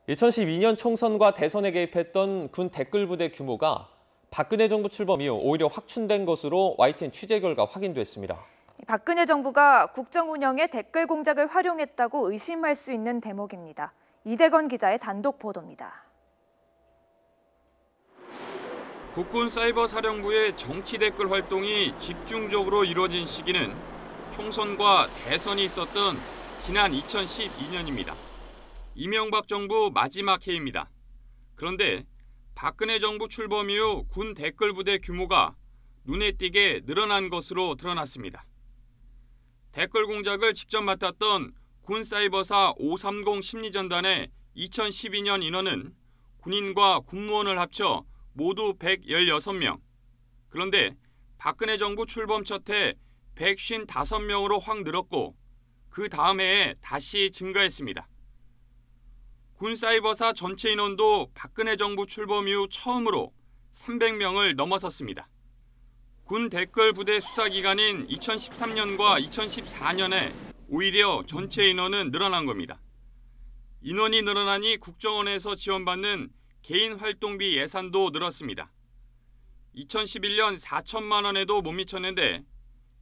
2012년 총선과 대선에 개입했던 군 댓글부대 규모가 박근혜 정부 출범 이후 오히려 확충된 것으로 YTN 취재 결과 확인됐습니다. 박근혜 정부가 국정 운영에 댓글 공작을 활용했다고 의심할 수 있는 대목입니다. 이대건 기자의 단독 보도입니다. 국군사이버사령부의 정치 댓글 활동이 집중적으로 이루어진 시기는 총선과 대선이 있었던 지난 2012년입니다. 이명박 정부 마지막 해입니다. 그런데 박근혜 정부 출범 이후 군 댓글 부대 규모가 눈에 띄게 늘어난 것으로 드러났습니다. 댓글 공작을 직접 맡았던 군사이버사 530 심리전단의 2012년 인원은 군인과 군무원을 합쳐 모두 116명. 그런데 박근혜 정부 출범 첫 해 155명으로 확 늘었고 그 다음 해에 다시 증가했습니다. 군사이버사 전체 인원도 박근혜 정부 출범 이후 처음으로 300명을 넘어섰습니다. 군 댓글 부대 수사기간인 2013년과 2014년에 오히려 전체 인원은 늘어난 겁니다. 인원이 늘어나니 국정원에서 지원받는 개인 활동비 예산도 늘었습니다. 2011년 4천만 원에도 못 미쳤는데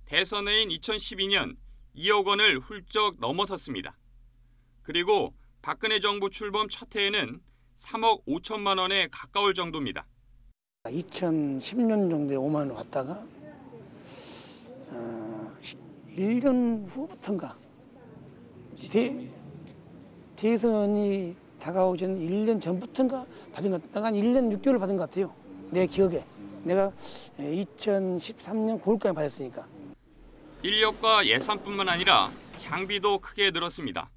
대선해인 2012년 2억 원을 훌쩍 넘어섰습니다. 그리고 박근혜 정부 출범 첫 해에는 3억 5천만 원에 가까울 정도입니다. 2010년 정도에 5만 원 왔다가 1년 후부터인가 대선이 다가오기 전 1년 전부터인가 받은 것 같아요. 한 1년 6개월 받은 것 같아요. 내 기억에. 내가 2013년 9월까지 받았으니까. 인력과 예산뿐만 아니라 장비도 크게 늘었습니다.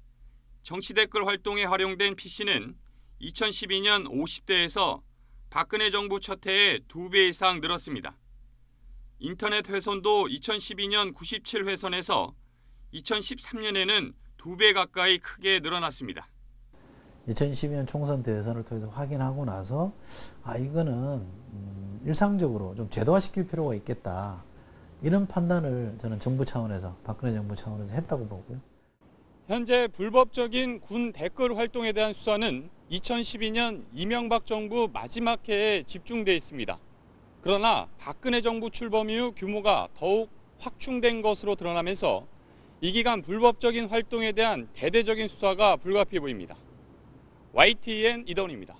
정치 댓글 활동에 활용된 PC는 2012년 50대에서 박근혜 정부 첫 해에 2배 이상 늘었습니다. 인터넷 회선도 2012년 97회선에서 2013년에는 2배 가까이 크게 늘어났습니다. 2012년 총선 대선을 통해서 확인하고 나서 이거는 일상적으로 좀 제도화시킬 필요가 있겠다. 이런 판단을 저는 정부 차원에서 박근혜 정부 차원에서 했다고 보고요. 현재 불법적인 군 댓글 활동에 대한 수사는 2012년 이명박 정부 마지막 해에 집중돼 있습니다. 그러나 박근혜 정부 출범 이후 규모가 더욱 확충된 것으로 드러나면서 이 기간 불법적인 활동에 대한 대대적인 수사가 불가피해 보입니다. YTN 이다운입니다.